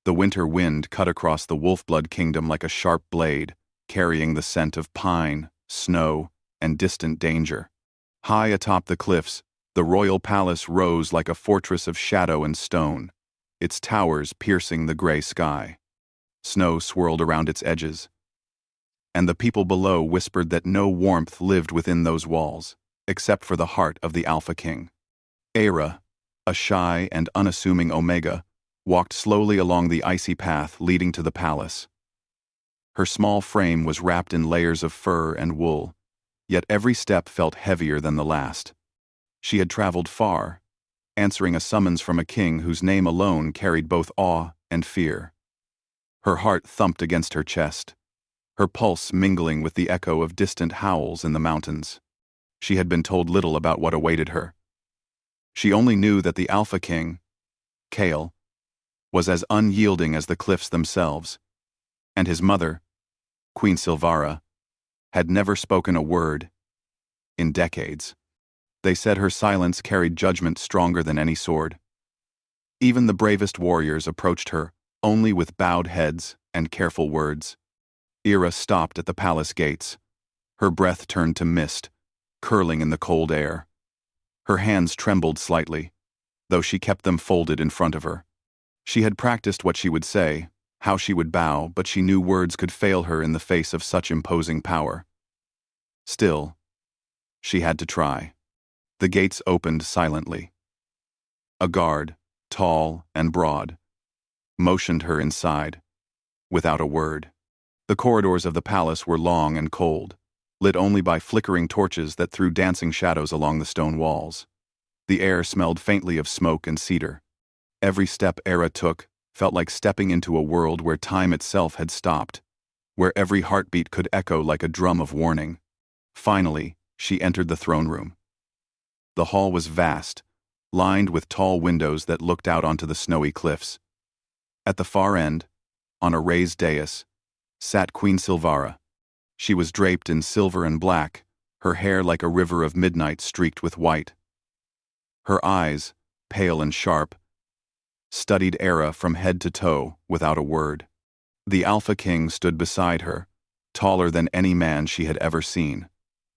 The winter wind cut across the Wolfblood kingdom like a sharp blade, carrying the scent of pine, snow, and distant danger. High atop the cliffs, the royal palace rose like a fortress of shadow and stone, its towers piercing the gray sky. Snow swirled around its edges, and the people below whispered that no warmth lived within those walls, except for the heart of the Alpha King. Era, a shy and unassuming Omega, walked slowly along the icy path leading to the palace. Her small frame was wrapped in layers of fur and wool, yet every step felt heavier than the last. She had traveled far, answering a summons from a king whose name alone carried both awe and fear. Her heart thumped against her chest, her pulse mingling with the echo of distant howls in the mountains. She had been told little about what awaited her. She only knew that the Alpha King, Kale, was as unyielding as the cliffs themselves, and his mother, Queen Silvara, had never spoken a word in decades. They said her silence carried judgment stronger than any sword. Even the bravest warriors approached her only with bowed heads and careful words. Era stopped at the palace gates. Her breath turned to mist, curling in the cold air. Her hands trembled slightly, though she kept them folded in front of her. She had practiced what she would say, how she would bow, but she knew words could fail her in the face of such imposing power. Still, she had to try. The gates opened silently. A guard, tall and broad, motioned her inside, without a word. The corridors of the palace were long and cold, lit only by flickering torches that threw dancing shadows along the stone walls. The air smelled faintly of smoke and cedar. Every step Era took felt like stepping into a world where time itself had stopped, where every heartbeat could echo like a drum of warning. Finally, she entered the throne room. The hall was vast, lined with tall windows that looked out onto the snowy cliffs. At the far end, on a raised dais, sat Queen Silvara. She was draped in silver and black, her hair like a river of midnight streaked with white. Her eyes, pale and sharp, studied Era from head to toe without a word. The Alpha King stood beside her, taller than any man she had ever seen.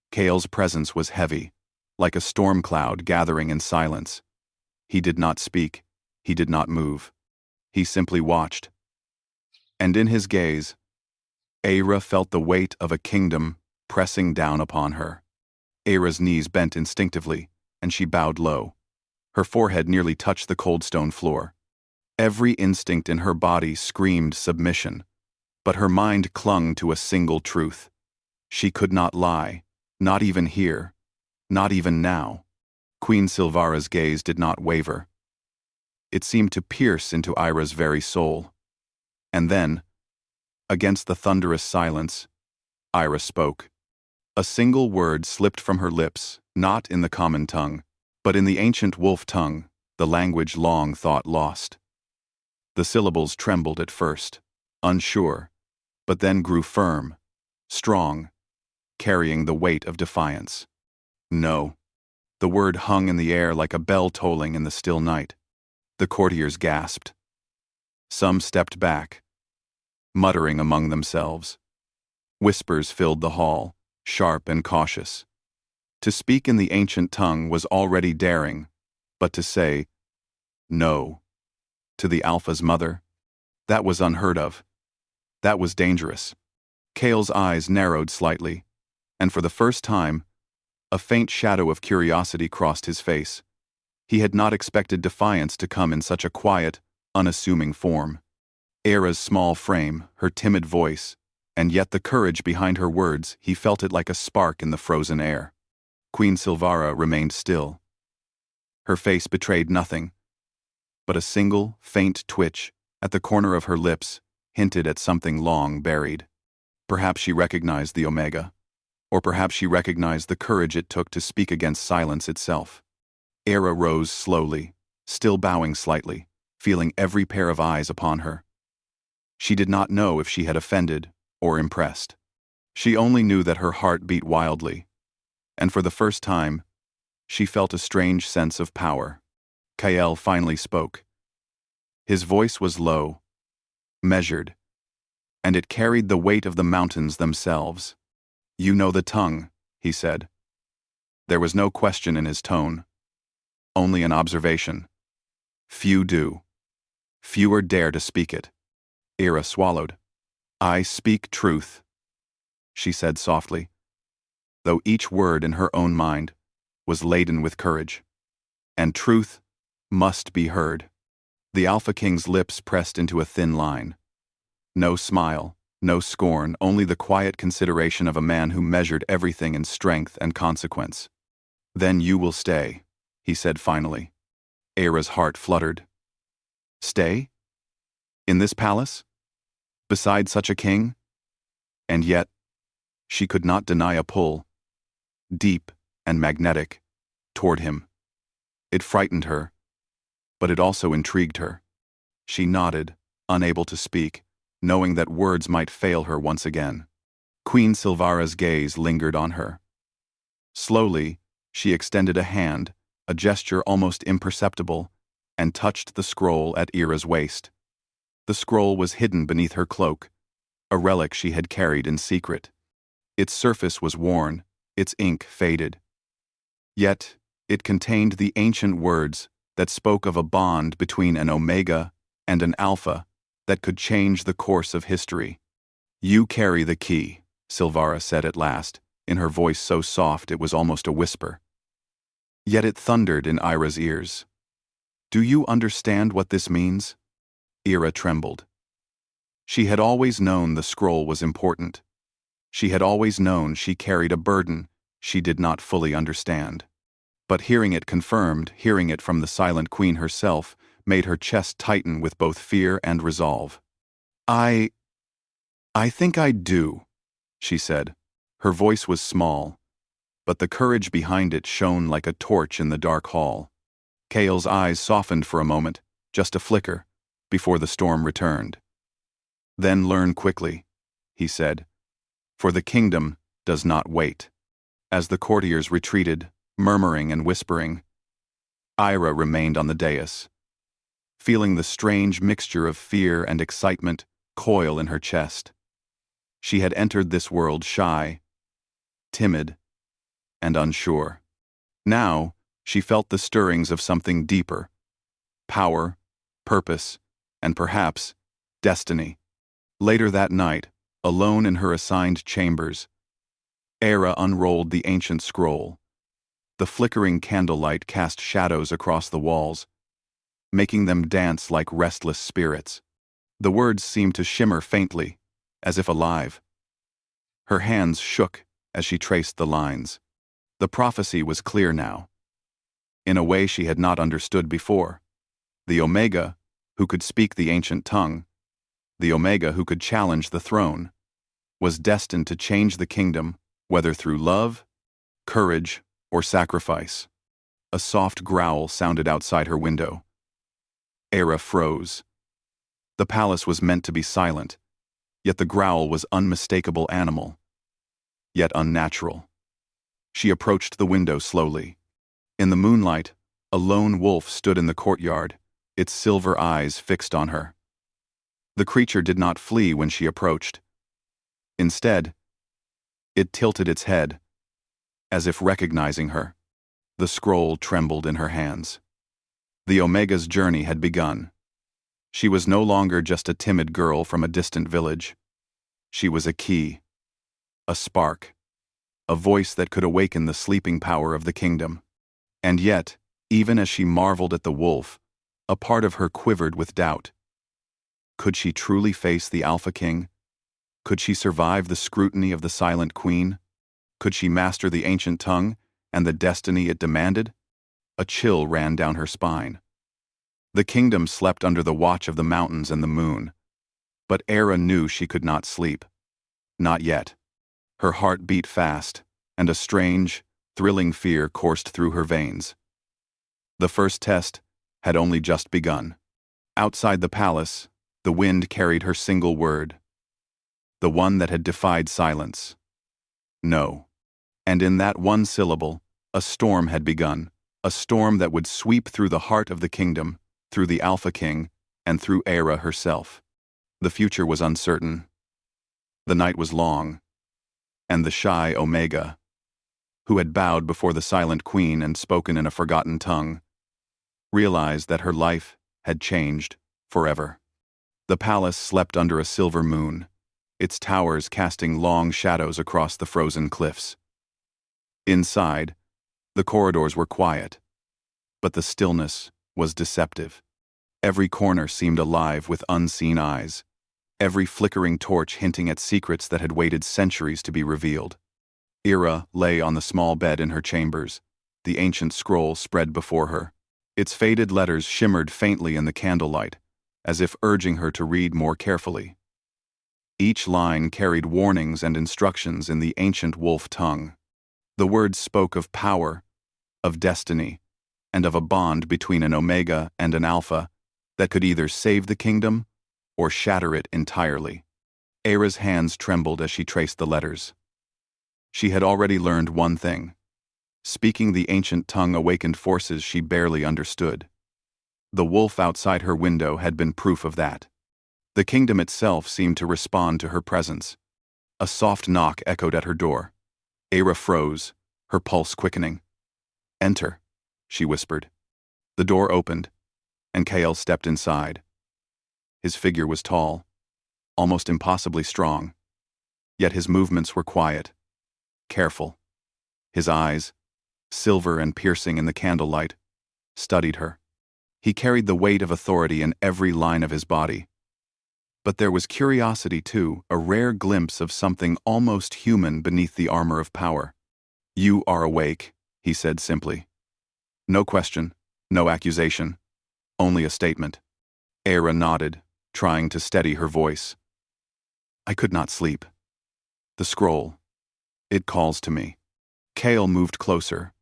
Kale's presence was heavy, like a storm cloud gathering in silence. He did not speak, he did not move. He simply watched. And in his gaze, Era felt the weight of a kingdom pressing down upon her. Era's knees bent instinctively, and she bowed low. Her forehead nearly touched the cold stone floor. Every instinct in her body screamed submission, but her mind clung to a single truth. She could not lie, not even here, not even now. Queen Silvara's gaze did not waver. It seemed to pierce into Era's very soul. And then, against the thunderous silence, Era spoke. A single word slipped from her lips, not in the common tongue, but in the ancient wolf tongue, the language long thought lost. The syllables trembled at first, unsure, but then grew firm, strong, carrying the weight of defiance. No. The word hung in the air like a bell tolling in the still night. The courtiers gasped. Some stepped back, muttering among themselves. Whispers filled the hall, sharp and cautious. To speak in the ancient tongue was already daring, but to say, no, to the Alpha's mother, that was unheard of. That was dangerous. Kale's eyes narrowed slightly, and for the first time, a faint shadow of curiosity crossed his face. He had not expected defiance to come in such a quiet, unassuming form. Era's small frame, her timid voice, and yet the courage behind her words, he felt it like a spark in the frozen air. Queen Silvara remained still. Her face betrayed nothing, but a single, faint twitch at the corner of her lips hinted at something long buried. Perhaps she recognized the Omega, or perhaps she recognized the courage it took to speak against silence itself. Era rose slowly, still bowing slightly, feeling every pair of eyes upon her. She did not know if she had offended or impressed. She only knew that her heart beat wildly, and for the first time, she felt a strange sense of power. Kael finally spoke. His voice was low, measured, and it carried the weight of the mountains themselves. "You know the tongue," he said. There was no question in his tone, only an observation. "Few do. Fewer dare to speak it." Ira swallowed. "I speak truth," she said softly, though each word in her own mind was laden with courage. "And truth must be heard." The Alpha King's lips pressed into a thin line. No smile, no scorn, only the quiet consideration of a man who measured everything in strength and consequence. "Then you will stay," he said finally. Ira's heart fluttered. Stay? In this palace? Beside such a king? And yet, she could not deny a pull, deep and magnetic, toward him. It frightened her, but it also intrigued her. She nodded, unable to speak, knowing that words might fail her once again. Queen Silvara's gaze lingered on her. Slowly, she extended a hand, a gesture almost imperceptible, and touched the scroll at Ira's waist. The scroll was hidden beneath her cloak, a relic she had carried in secret. Its surface was worn, its ink faded. Yet, it contained the ancient words that spoke of a bond between an Omega and an Alpha that could change the course of history. "You carry the key," Silvara said at last, in her voice so soft it was almost a whisper. Yet it thundered in Ira's ears. "Do you understand what this means?" Ira trembled. She had always known the scroll was important. She had always known she carried a burden she did not fully understand. But hearing it confirmed, hearing it from the Silent Queen herself, made her chest tighten with both fear and resolve. I think I do," she said. Her voice was small, but the courage behind it shone like a torch in the dark hall. Cale's eyes softened for a moment, just a flicker, before the storm returned. "Then learn quickly," he said, "for the kingdom does not wait." As the courtiers retreated, murmuring and whispering, Ira remained on the dais, feeling the strange mixture of fear and excitement coil in her chest. She had entered this world shy, timid, and unsure. Now, she felt the stirrings of something deeper: power, purpose, and perhaps destiny. Later that night, alone in her assigned chambers, Ira unrolled the ancient scroll. The flickering candlelight cast shadows across the walls, making them dance like restless spirits. The words seemed to shimmer faintly, as if alive. Her hands shook as she traced the lines. The prophecy was clear now, in a way she had not understood before. The Omega, who could speak the ancient tongue, the Omega who could challenge the throne, was destined to change the kingdom, whether through love, courage, or sacrifice. A soft growl sounded outside her window. Ira froze. The palace was meant to be silent, yet the growl was unmistakable animal, yet unnatural. She approached the window slowly. In the moonlight, a lone wolf stood in the courtyard, its silver eyes fixed on her. The creature did not flee when she approached. Instead, it tilted its head, as if recognizing her. The scroll trembled in her hands. The Omega's journey had begun. She was no longer just a timid girl from a distant village. She was a key, a spark, a voice that could awaken the sleeping power of the kingdom. And yet, even as she marveled at the wolf, a part of her quivered with doubt. Could she truly face the Alpha King? Could she survive the scrutiny of the Silent Queen? Could she master the ancient tongue and the destiny it demanded? A chill ran down her spine. The kingdom slept under the watch of the mountains and the moon, but Ira knew she could not sleep. Not yet. Her heart beat fast, and a strange, thrilling fear coursed through her veins. The first test had only just begun. Outside the palace, the wind carried her single word, the one that had defied silence: no. And in that one syllable, a storm had begun, a storm that would sweep through the heart of the kingdom, through the Alpha King, and through Ira herself. The future was uncertain. The night was long, and the shy Omega, who had bowed before the silent queen and spoken in a forgotten tongue, realized that her life had changed forever. The palace slept under a silver moon, its towers casting long shadows across the frozen cliffs. Inside, the corridors were quiet, but the stillness was deceptive. Every corner seemed alive with unseen eyes, every flickering torch hinting at secrets that had waited centuries to be revealed. Ira lay on the small bed in her chambers, the ancient scroll spread before her. Its faded letters shimmered faintly in the candlelight, as if urging her to read more carefully. Each line carried warnings and instructions in the ancient wolf tongue. The words spoke of power, of destiny, and of a bond between an Omega and an Alpha that could either save the kingdom or shatter it entirely. Era's hands trembled as she traced the letters. She had already learned one thing. Speaking the ancient tongue awakened forces she barely understood. The wolf outside her window had been proof of that. The kingdom itself seemed to respond to her presence. A soft knock echoed at her door. Era froze, her pulse quickening. "Enter," she whispered. The door opened, and Kael stepped inside. His figure was tall, almost impossibly strong, yet his movements were quiet, careful. His eyes, silver and piercing in the candlelight, studied her. He carried the weight of authority in every line of his body. But there was curiosity too, a rare glimpse of something almost human beneath the armor of power. "You are awake," he said simply. No question, no accusation, only a statement. Era nodded, trying to steady her voice. "I could not sleep. The scroll. It calls to me." Kael moved closer,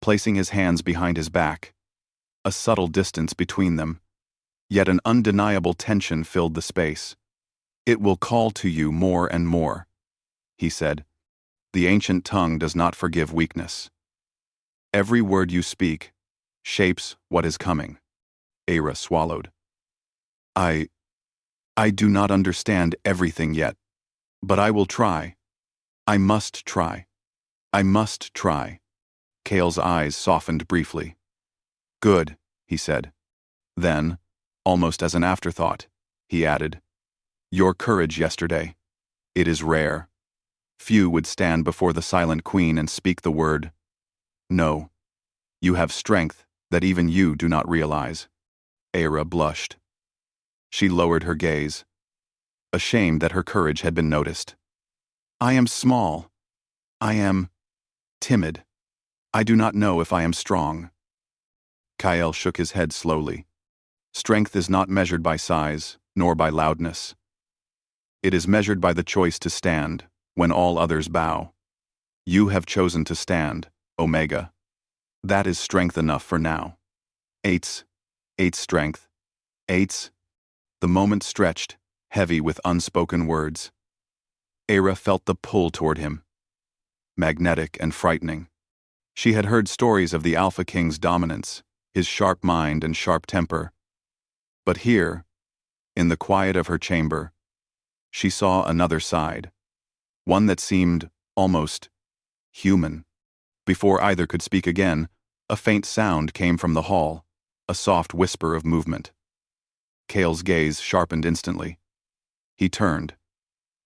placing his hands behind his back. A subtle distance between them, yet an undeniable tension filled the space. "It will call to you more and more," he said. "The ancient tongue does not forgive weakness. Every word you speak shapes what is coming." Era swallowed. I do not understand everything yet, but I will try. I must try. I must try." Kael's eyes softened briefly. "Good," he said. Then, almost as an afterthought, he added, "Your courage yesterday. It is rare. Few would stand before the silent queen and speak the word. No. You have strength that even you do not realize." Era blushed. She lowered her gaze, ashamed that her courage had been noticed. "I am small. I am timid. I do not know if I am strong." Kael shook his head slowly. "Strength is not measured by size, nor by loudness. It is measured by the choice to stand when all others bow. You have chosen to stand, Omega. That is strength enough for now. Eight's strength. Eight's." The moment stretched, heavy with unspoken words. Era felt the pull toward him, magnetic and frightening. She had heard stories of the Alpha King's dominance, his sharp mind and sharp temper. But here, in the quiet of her chamber, she saw another side, one that seemed almost human. Before either could speak again, a faint sound came from the hall, a soft whisper of movement. Kael's gaze sharpened instantly. He turned,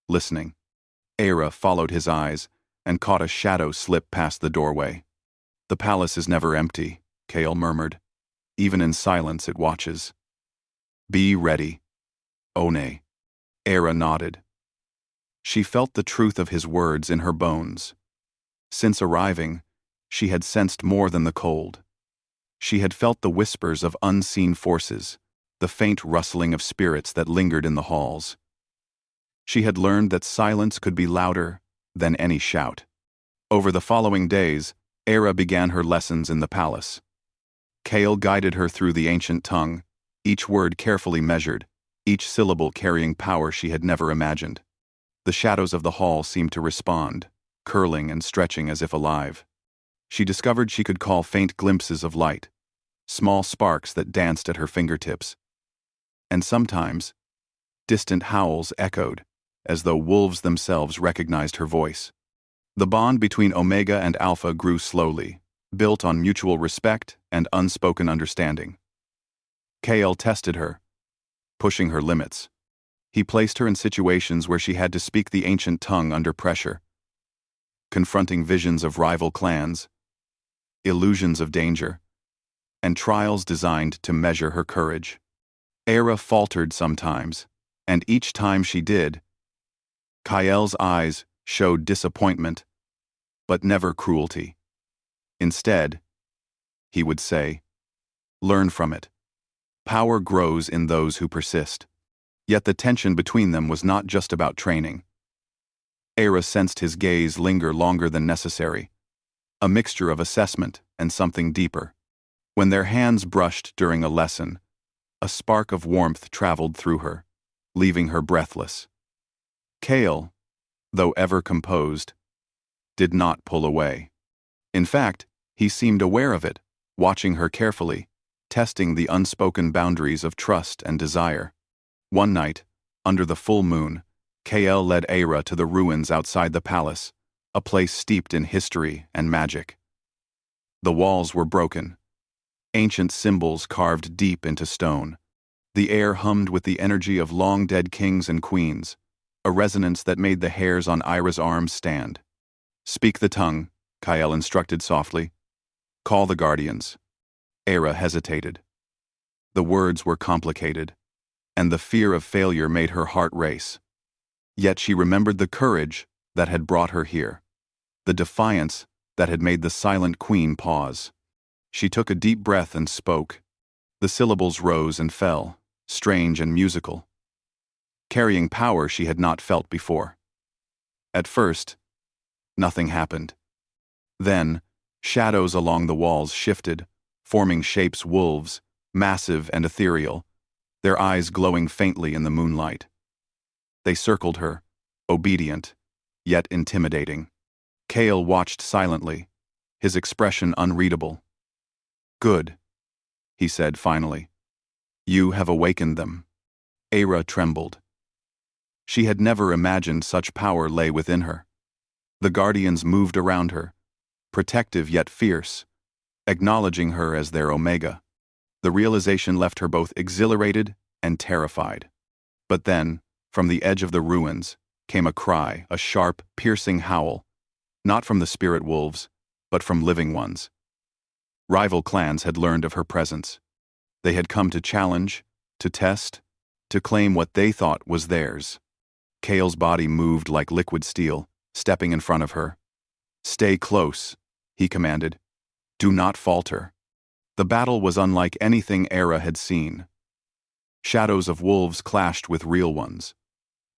listening. Era followed his eyes and caught a shadow slip past the doorway. "The palace is never empty," Kael murmured. "Even in silence it watches. Be ready, One." Era nodded. She felt the truth of his words in her bones. Since arriving, she had sensed more than the cold. She had felt the whispers of unseen forces, the faint rustling of spirits that lingered in the halls. She had learned that silence could be louder than any shout. Over the following days, Era began her lessons in the palace. Kael guided her through the ancient tongue, each word carefully measured, each syllable carrying power she had never imagined. The shadows of the hall seemed to respond, curling and stretching as if alive. She discovered she could call faint glimpses of light, small sparks that danced at her fingertips. And sometimes, Distant howls echoed, as though wolves themselves recognized her voice. The bond between Omega and Alpha grew slowly, built on mutual respect and unspoken understanding. Kael tested her, pushing her limits. He placed her in situations where she had to speak the ancient tongue under pressure, confronting visions of rival clans, illusions of danger, and trials designed to measure her courage. Era faltered sometimes, and each time she did, Kael's eyes showed disappointment, but never cruelty. Instead, he would say, "Learn from it. Power grows in those who persist." Yet the tension between them was not just about training. Era sensed his gaze linger longer than necessary, a mixture of assessment and something deeper. When their hands brushed during a lesson, a spark of warmth traveled through her, leaving her breathless. Kael, though ever composed, did not pull away. In fact, he seemed aware of it, watching her carefully, testing the unspoken boundaries of trust and desire. One night, under the full moon, Kael led Era to the ruins outside the palace, a place steeped in history and magic. The walls were broken, ancient symbols carved deep into stone. The air hummed with the energy of long-dead kings and queens, a resonance that made the hairs on Era's arms stand. "Speak the tongue," Kael instructed softly. "Call the guardians." Era hesitated. The words were complicated, and the fear of failure made her heart race. Yet she remembered the courage that had brought her here, the defiance that had made the silent queen pause. She took a deep breath and spoke. The syllables rose and fell, strange and musical, carrying power she had not felt before. At first, nothing happened. Then, shadows along the walls shifted, forming shapes wolves, massive and ethereal, their eyes glowing faintly in the moonlight. They circled her, obedient, yet intimidating. Kael watched silently, his expression unreadable. "Good," he said finally. "You have awakened them." Era trembled. She had never imagined such power lay within her. The guardians moved around her, protective yet fierce, acknowledging her as their Omega. The realization left her both exhilarated and terrified. But then, from the edge of the ruins, came a cry, a sharp, piercing howl, not from the spirit wolves, but from living ones. Rival clans had learned of her presence. They had come to challenge, to test, to claim what they thought was theirs. Kael's body moved like liquid steel, stepping in front of her. "Stay close," he commanded. "Do not falter." The battle was unlike anything Era had seen. Shadows of wolves clashed with real ones,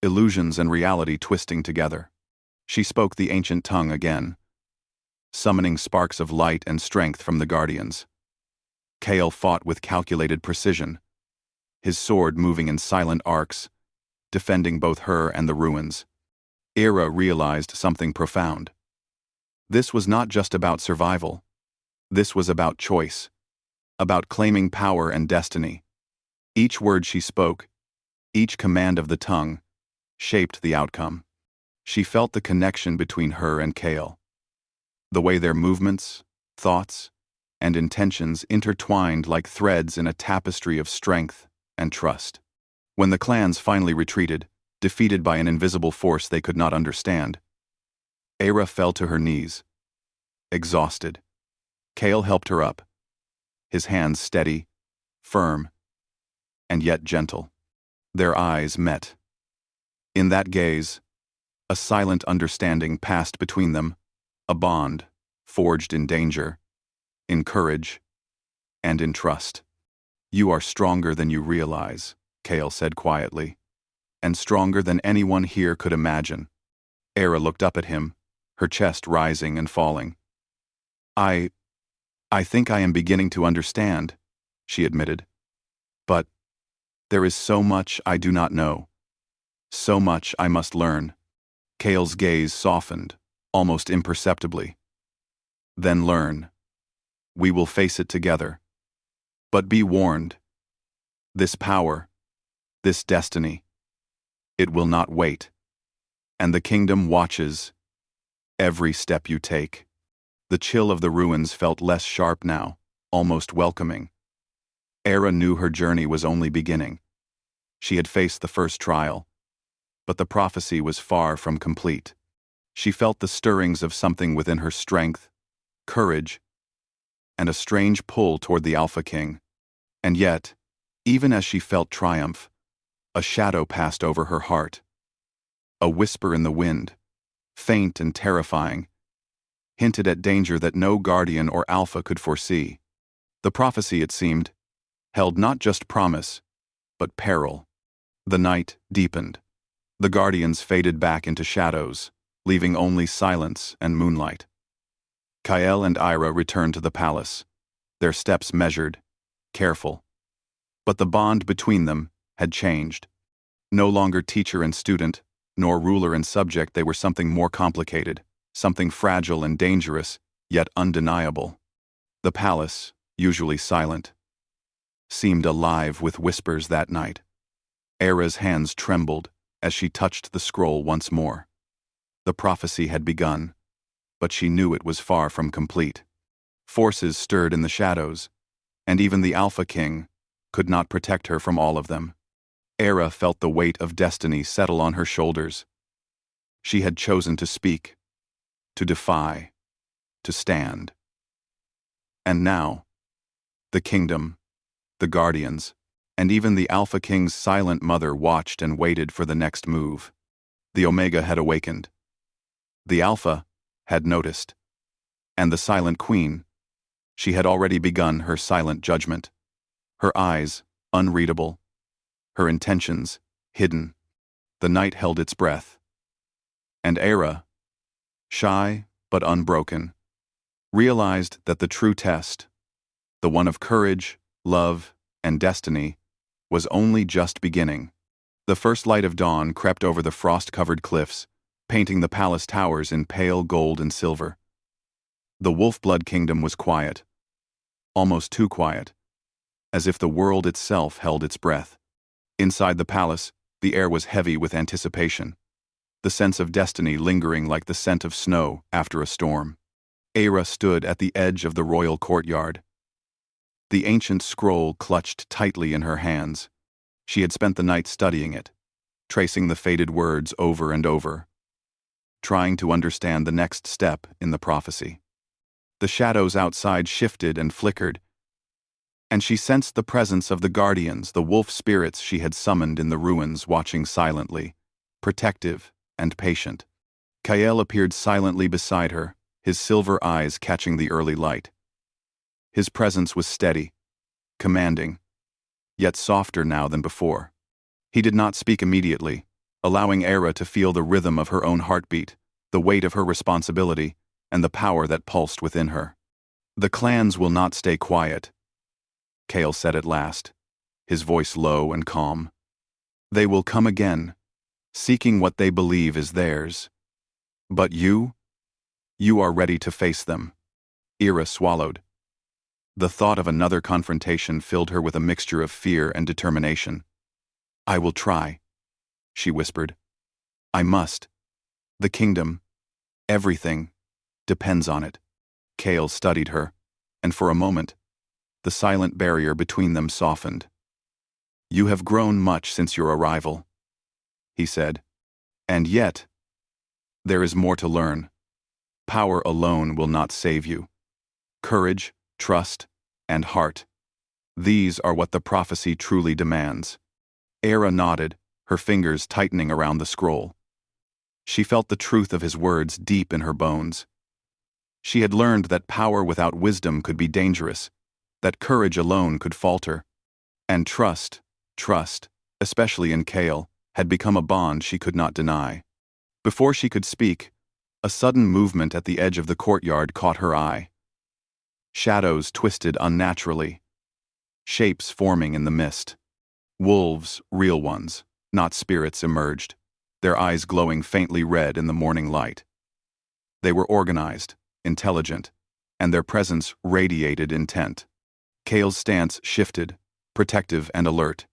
illusions and reality twisting together. She spoke the ancient tongue again, summoning sparks of light and strength from the guardians. Kael fought with calculated precision, his sword moving in silent arcs, defending both her and the ruins. Era realized something profound. This was not just about survival. This was about choice, about claiming power and destiny. Each word she spoke, each command of the tongue, shaped the outcome. She felt the connection between her and Kael, the way their movements, thoughts, and intentions intertwined like threads in a tapestry of strength and trust. When the clans finally retreated, defeated by an invisible force they could not understand, Era fell to her knees, exhausted. Kael helped her up, his hands steady, firm, and yet gentle. Their eyes met. In that gaze, a silent understanding passed between them, a bond forged in danger, in courage, and in trust. "You are stronger than you realize," Kael said quietly, "and stronger than anyone here could imagine." Era looked up at him, her chest rising and falling. I think I am beginning to understand," she admitted. "But there is so much I do not know, so much I must learn." Kael's gaze softened, almost imperceptibly. "Then learn. We will face it together. But be warned. This power, this destiny, It will not wait. And the kingdom watches every step you take. The chill of the ruins felt less sharp now, almost welcoming. Era knew her journey was only beginning. She had faced the first trial, but the prophecy was far from complete. She felt the stirrings of something within her: strength, courage, and a strange pull toward the Alpha King. And yet, even as she felt triumph, a shadow passed over her heart. A whisper in the wind, faint and terrifying, hinted at danger that no guardian or Alpha could foresee. The prophecy, it seemed, held not just promise, but peril. The night deepened. The guardians faded back into shadows, leaving only silence and moonlight. Kael and Ira returned to the palace, their steps measured, careful. But the bond between them had changed. No longer teacher and student, nor ruler and subject, they were something more complicated, something fragile and dangerous, yet undeniable. The palace, usually silent, seemed alive with whispers that night. Era's hands trembled as she touched the scroll once more. The prophecy had begun, but she knew it was far from complete. Forces stirred in the shadows, and even the Alpha King could not protect her from all of them. Era felt the weight of destiny settle on her shoulders. She had chosen to speak, to defy, to stand. And now, the kingdom, the guardians, and even the Alpha King's silent mother watched and waited for the next move. The Omega had awakened. The Alpha had noticed. And the Silent Queen, she had already begun her silent judgment. Her eyes, unreadable. Her intentions, hidden. The night held its breath. And Era, shy but unbroken, realized that the true test, the one of courage, love, and destiny, was only just beginning. The first light of dawn crept over the frost-covered cliffs, painting the palace towers in pale gold and silver. The Wolf-blood kingdom was quiet, almost too quiet, as if the world itself held its breath. Inside the palace, the air was heavy with anticipation, the sense of destiny lingering like the scent of snow after a storm. Era stood at the edge of the royal courtyard. The ancient scroll clutched tightly in her hands. She had spent the night studying it, tracing the faded words over and over, trying to understand the next step in the prophecy. The shadows outside shifted and flickered, and she sensed the presence of the guardians, the wolf spirits she had summoned in the ruins, watching silently, protective and patient. Kael appeared silently beside her, his silver eyes catching the early light. His presence was steady, commanding, yet softer now than before. He did not speak immediately, allowing Era to feel the rhythm of her own heartbeat, the weight of her responsibility, and the power that pulsed within her. "The clans will not stay quiet," Kael said at last, his voice low and calm. "They will come again, seeking what they believe is theirs. But you are ready to face them." Era swallowed. The thought of another confrontation filled her with a mixture of fear and determination. "I will try," she whispered. "I must. The kingdom, everything, depends on it." Kael studied her, and for a moment, the silent barrier between them softened. "You have grown much since your arrival," he said. "And yet, there is more to learn. Power alone will not save you. Courage, trust, and heart. These are what the prophecy truly demands." Era nodded, her fingers tightening around the scroll. She felt the truth of his words deep in her bones. She had learned that power without wisdom could be dangerous, that courage alone could falter, and trust, especially in Kael, had become a bond she could not deny. Before she could speak, a sudden movement at the edge of the courtyard caught her eye. Shadows twisted unnaturally, shapes forming in the mist. Wolves, real ones, not spirits, emerged, their eyes glowing faintly red in the morning light. They were organized, intelligent, and their presence radiated intent. Kael's stance shifted, protective and alert.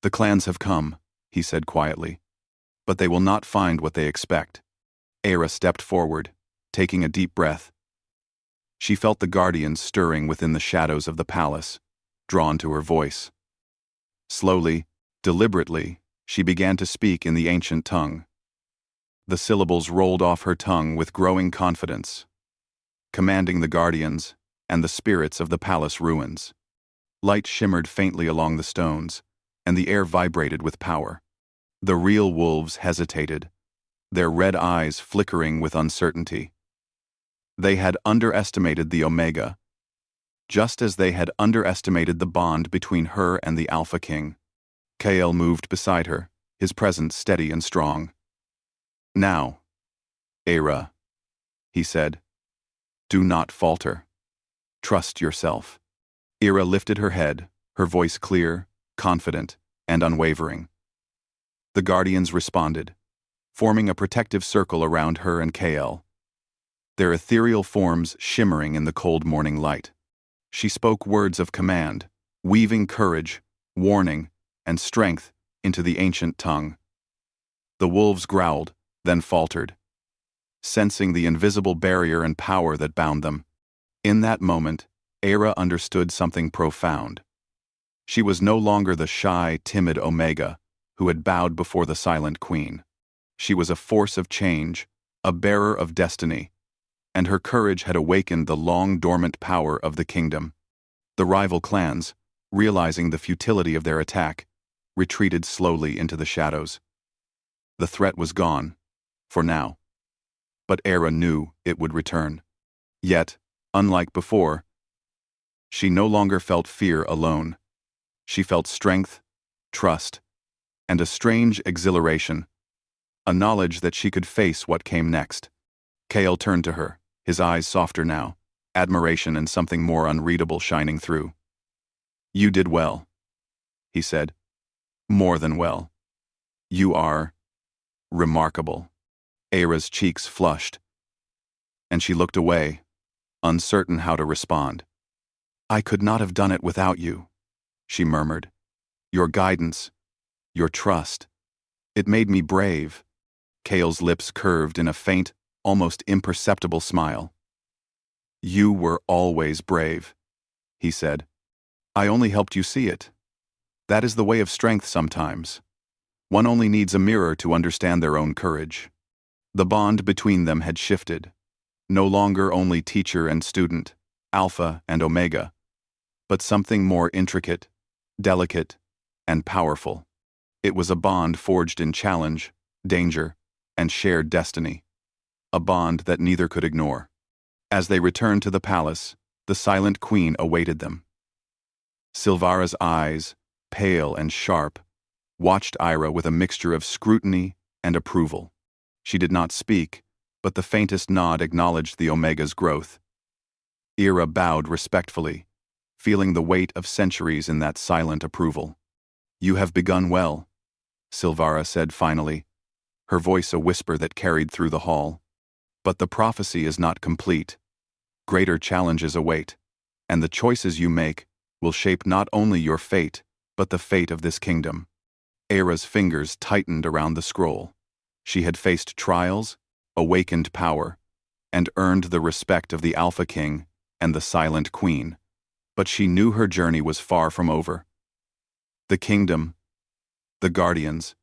"The clans have come," he said quietly. but they will not find what they expect. Era stepped forward, taking a deep breath. She felt the guardians stirring within the shadows of the palace, drawn to her voice. Slowly, deliberately, she began to speak in the ancient tongue. The syllables rolled off her tongue with growing confidence, commanding the guardians and the spirits of the palace ruins. Light shimmered faintly along the stones, and the air vibrated with power. The real wolves hesitated, their red eyes flickering with uncertainty. They had underestimated the Omega, just as they had underestimated the bond between her and the Alpha King. Kael moved beside her, his presence steady and strong. "Now, Era," he said, "do not falter. Trust yourself." Era lifted her head, her voice clear, confident, and unwavering. The guardians responded, forming a protective circle around her and Kael, their ethereal forms shimmering in the cold morning light. She spoke words of command, weaving courage, warning, and strength into the ancient tongue. The wolves growled, then faltered, sensing the invisible barrier and power that bound them. In that moment, Era understood something profound. She was no longer the shy, timid Omega who had bowed before the silent queen. She was a force of change, a bearer of destiny, and her courage had awakened the long-dormant power of the kingdom. The rival clans, realizing the futility of their attack, retreated slowly into the shadows. The threat was gone, for now. But Era knew it would return. Yet, unlike before, she no longer felt fear alone. She felt strength, trust, and a strange exhilaration, a knowledge that she could face what came next. Kael turned to her, his eyes softer now, admiration and something more unreadable shining through. "You did well," he said. "More than well. You are remarkable." Era's cheeks flushed, and she looked away, uncertain how to respond. "I could not have done it without you," she murmured. "Your guidance, your trust. It made me brave." Kael's lips curved in a faint, almost imperceptible smile. "You were always brave," he said. "I only helped you see it. That is the way of strength sometimes. One only needs a mirror to understand their own courage." The bond between them had shifted, no longer only teacher and student, Alpha and Omega, but something more intricate, delicate, and powerful. It was a bond forged in challenge, danger, and shared destiny. A bond that neither could ignore. As they returned to the palace, the silent queen awaited them. Silvara's eyes, pale and sharp, watched Ira with a mixture of scrutiny and approval. She did not speak, but the faintest nod acknowledged the Omega's growth. Ira bowed respectfully, feeling the weight of centuries in that silent approval. "You have begun well," Silvara said finally, her voice a whisper that carried through the hall. "But the prophecy is not complete. Greater challenges await, and the choices you make will shape not only your fate, but the fate of this kingdom." Era's fingers tightened around the scroll. She had faced trials, awakened power, and earned the respect of the Alpha King and the Silent Queen, but she knew her journey was far from over. The kingdom, the guardians,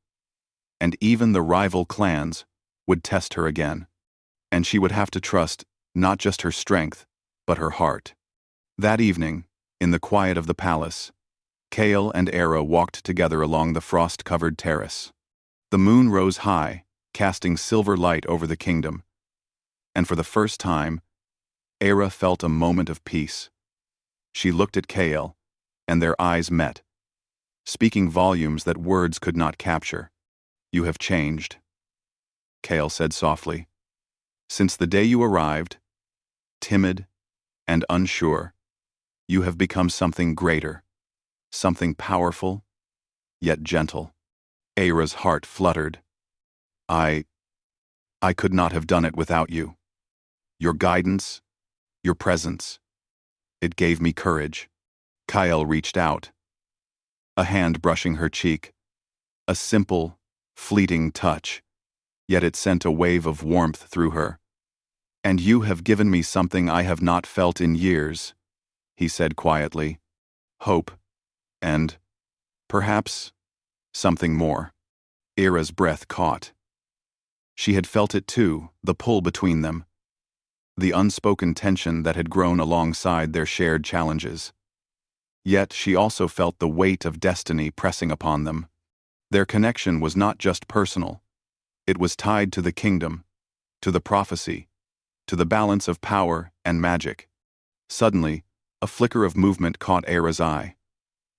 and even the rival clans would test her again, and she would have to trust not just her strength, but her heart. That evening, in the quiet of the palace, Kael and Era walked together along the frost-covered terrace. The moon rose high, casting silver light over the kingdom, and for the first time, Era felt a moment of peace. She looked at Kael, and their eyes met, speaking volumes that words could not capture. "You have changed," Kael said softly. "Since the day you arrived, timid and unsure, you have become something greater, something powerful, yet gentle." Era's heart fluttered. I could not have done it without you. Your guidance, your presence, it gave me courage." Kael reached out, a hand brushing her cheek, a simple, fleeting touch, yet it sent a wave of warmth through her. "And you have given me something I have not felt in years," he said quietly. "Hope, and, perhaps, something more." Ira's breath caught. She had felt it too, the pull between them, the unspoken tension that had grown alongside their shared challenges. Yet she also felt the weight of destiny pressing upon them. Their connection was not just personal. It was tied to the kingdom, to the prophecy, to the balance of power and magic. Suddenly, a flicker of movement caught Ira's eye.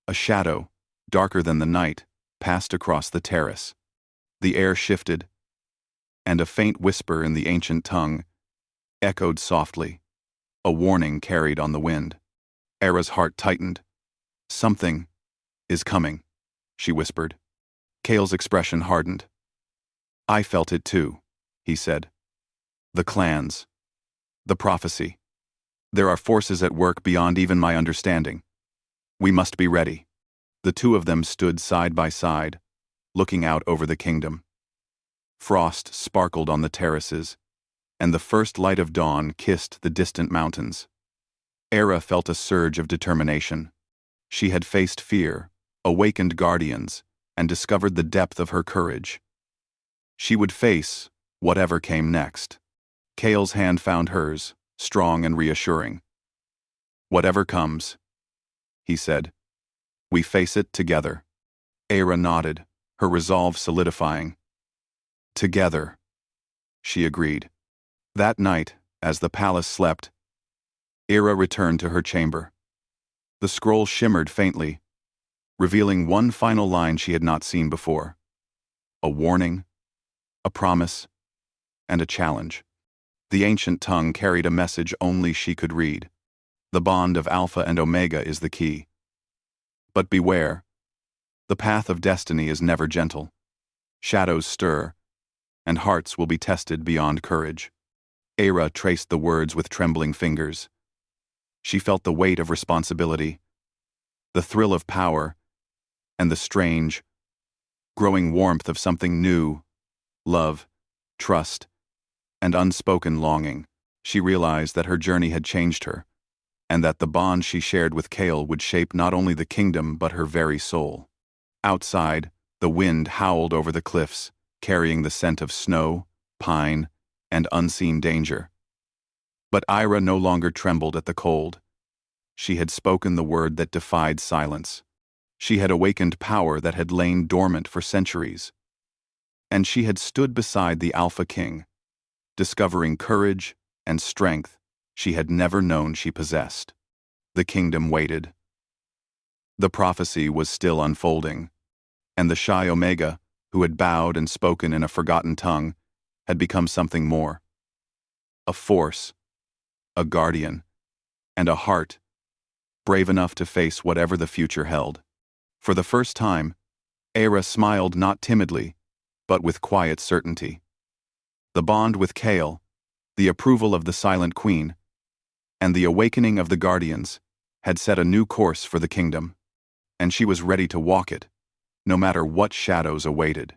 A shadow, darker than the night, passed across the terrace. The air shifted, and a faint whisper in the ancient tongue echoed softly, a warning carried on the wind. Ira's heart tightened. "Something is coming," she whispered. Cale's expression hardened. "I felt it too," he said. "The clans. The prophecy. There are forces at work beyond even my understanding. We must be ready." The two of them stood side by side, looking out over the kingdom. Frost sparkled on the terraces, and the first light of dawn kissed the distant mountains. Ira felt a surge of determination. She had faced fear, awakened guardians, and discovered the depth of her courage. She would face whatever came next. Cale's hand found hers, strong and reassuring. "Whatever comes," he said, "we face it together." Ira nodded, her resolve solidifying. "Together," she agreed. That night, as the palace slept, Ira returned to her chamber. The scroll shimmered faintly, revealing one final line she had not seen before. A warning, a promise, and a challenge. The ancient tongue carried a message only she could read. The bond of Alpha and Omega is the key. But beware, the path of destiny is never gentle. Shadows stir, and hearts will be tested beyond courage. Ira traced the words with trembling fingers. She felt the weight of responsibility, the thrill of power, and the strange, growing warmth of something new, love, trust, and unspoken longing. She realized that her journey had changed her, and that the bond she shared with Cale would shape not only the kingdom but her very soul. Outside, the wind howled over the cliffs, carrying the scent of snow, pine, and unseen danger. But Ira no longer trembled at the cold. She had spoken the word that defied silence. She had awakened power that had lain dormant for centuries. And she had stood beside the Alpha King, discovering courage and strength she had never known she possessed. The kingdom waited. The prophecy was still unfolding, and the shy Omega, who had bowed and spoken in a forgotten tongue, had become something more. A force, a guardian, and a heart brave enough to face whatever the future held. For the first time, Ira smiled not timidly, but with quiet certainty. The bond with Cale, the approval of the Silent Queen, and the awakening of the Guardians had set a new course for the kingdom, and she was ready to walk it, no matter what shadows awaited.